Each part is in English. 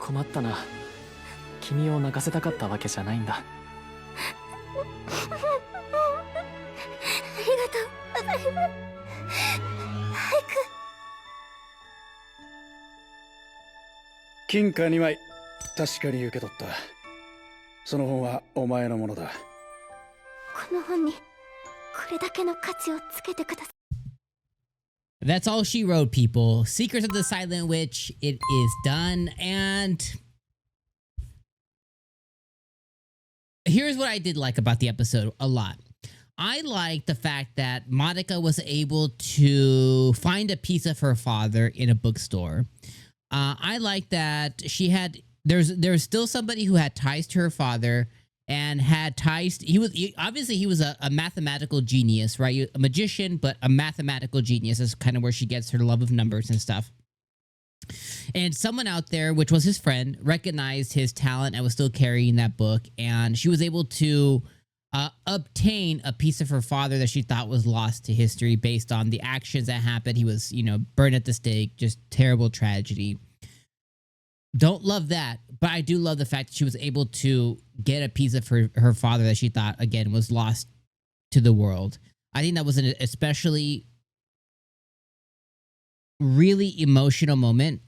困ったな。君を泣かせたかったわけじゃないんだ。ありがとうございます。金貨2枚、確かに受け取った。その本はお前のものだ。この本にこれだけの価値をつけてください。 That's all she wrote, people. Secrets of the Silent Witch. It is done. And here's what I did like about the episode a lot. I like the fact that Monica was able to find a piece of her father in a bookstore. I like that she had, there's still somebody who had ties to her father and had ties. Obviously he was a mathematical genius, right? A magician, but a mathematical genius is kind of where she gets her love of numbers and stuff. And someone out there, which was his friend, recognized his talent and was still carrying that book. And she was able to obtain a piece of her father that she thought was lost to history based on the actions that happened. He was, burned at the stake, just terrible tragedy. Don't love that, but I do love the fact that she was able to get a piece of her father that she thought, again, was lost to the world. I think that was an especially really emotional moment,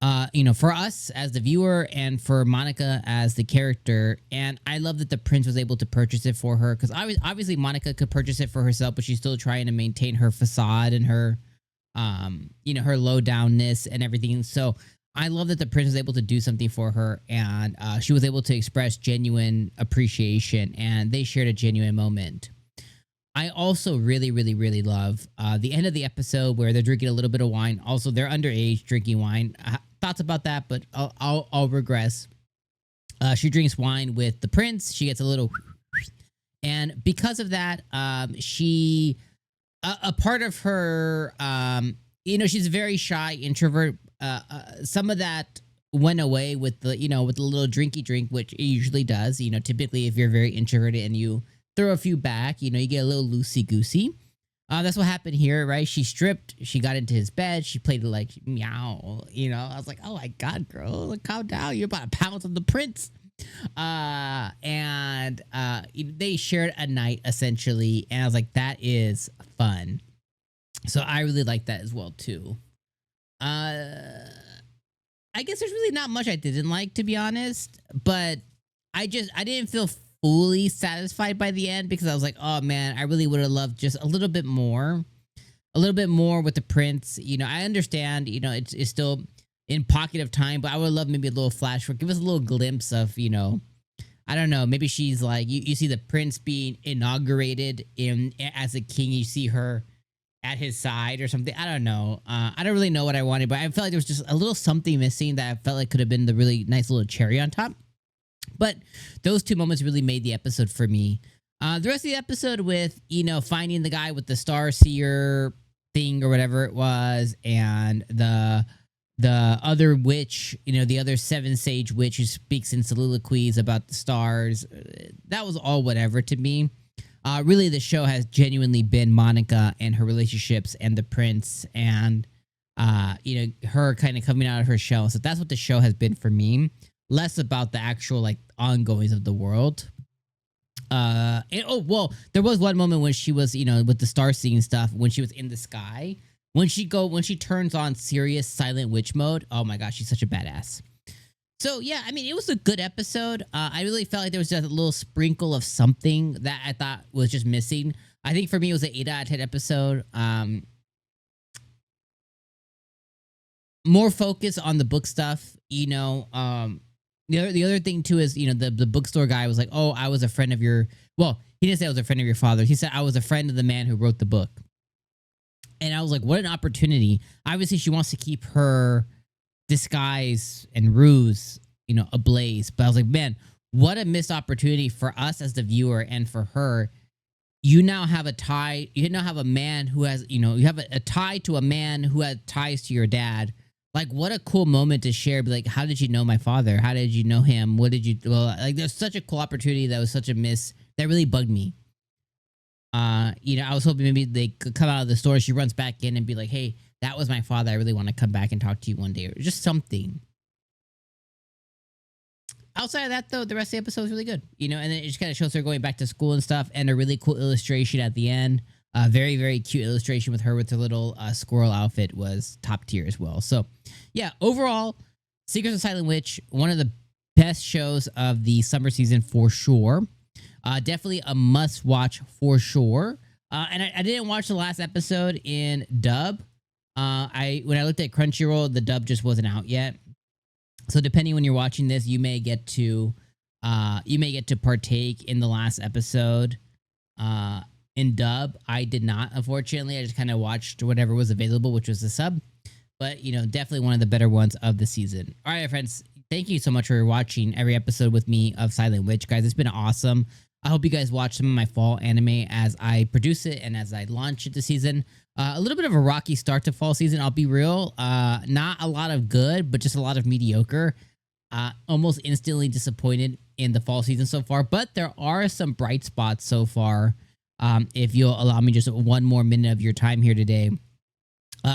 for us as the viewer and for Monica as the character. And I love that the prince was able to purchase it for her, because obviously Monica could purchase it for herself, but she's still trying to maintain her facade and her, her low downness and everything. So I love that the prince was able to do something for her, and she was able to express genuine appreciation, and they shared a genuine moment. I also really, really, really love the end of the episode where they're drinking a little bit of wine. Also, they're underage drinking wine. Thoughts about that, but I'll regress. She drinks wine with the prince. She gets a little, and because of that, she a part of her, she's a very shy introvert. Some of that went away with the little drinky drink, which it usually does. Typically if you're very introverted and you throw a few back, you get a little loosey-goosey. That's what happened here, right? She stripped, she got into his bed, she played like meow, I was like, oh my God, girl, like, calm down, you're about to pounce on the prince. And they shared a night essentially, and I was like, that is fun. So I really like that as well too. I guess there's really not much I didn't like, to be honest, but I didn't feel fully satisfied by the end, because I was like, oh man, I really would have loved just a little bit more with the prince. I understand, it's still in pocket of time, but I would love maybe a little flash for, give us a little glimpse of, I don't know, maybe she's like, you see the prince being inaugurated as a king, you see her at his side or something. I don't know. I don't really know what I wanted, but I felt like there was just a little something missing that I felt like could have been the really nice little cherry on top. But those two moments really made the episode for me. The rest of the episode with, finding the guy with the star seer thing or whatever it was, and the other witch, the other seven sage witch who speaks in soliloquies about the stars, that was all whatever to me. Really, the show has genuinely been Monica and her relationships and the prince, and her kind of coming out of her shell. So that's what the show has been for me. Less about the actual like ongoings of the world. There was one moment when she was, with the star seeing stuff, when she was in the sky, when she turns on serious silent witch mode. Oh my gosh, she's such a badass. So yeah, I mean, it was a good episode. I really felt like there was just a little sprinkle of something that I thought was just missing. I think for me, it was an 8 out of 10 episode. More focus on the book stuff, The other thing too is, the bookstore guy was like, oh, I was a friend of your, well, he didn't say I was a friend of your father. He said I was a friend of the man who wrote the book. And I was like, what an opportunity. Obviously she wants to keep her disguise and ruse, ablaze. But I was like, man, what a missed opportunity for us as the viewer and for her. You now have a tie. You now have a man who has, you have a tie to a man who had ties to your dad. Like, what a cool moment to share. Be like, how did you know my father? How did you know him? What did you, there's such a cool opportunity that was such a miss that really bugged me. I was hoping maybe they could come out of the store. She runs back in and be like, hey, that was my father. I really want to come back and talk to you one day, or just something. outside of that, though, the rest of the episode is really good. You know, and then it just kind of shows her going back to school and stuff, and a really cool illustration at the end. Very, very cute illustration with her with her little squirrel outfit was top tier as well. So, yeah, overall, Secrets of Silent Witch, one of the best shows of the summer season for sure. Definitely a must watch for sure. And I didn't watch the last episode in dub. When I looked at Crunchyroll, the dub just wasn't out yet. So depending when you're watching this, you may get to partake in the last episode in dub. I did not, unfortunately. I just kind of watched whatever was available, which was the sub. But, you know, definitely one of the better ones of the season. All right, friends. Thank you so much for watching every episode with me of Silent Witch, guys. It's been awesome. I hope you guys watch some of my fall anime as I produce it and as I launch it this season. A little bit of a rocky start to fall season, I'll be real. Not a lot of good, but just a lot of mediocre. Almost instantly disappointed in the fall season so far. But there are some bright spots so far. If you'll allow me just one more minute of your time here today.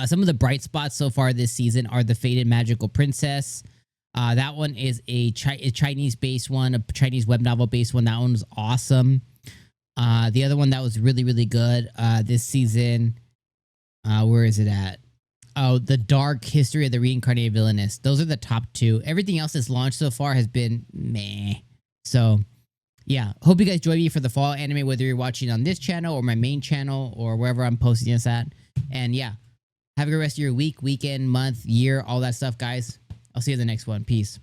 Some of the bright spots so far this season are the Fated Magical Princess. That one is a Chinese-based one, a Chinese web novel-based one. That one was awesome. The other one that was really, really good this season, where is it at? Oh, The Dark History of the Reincarnated Villainess. Those are the top two. Everything else that's launched so far has been meh. So, yeah. Hope you guys join me for the fall anime, whether you're watching on this channel or my main channel or wherever I'm posting this at. And yeah, have a good rest of your week, weekend, month, year, all that stuff, guys. I'll see you in the next one. Peace.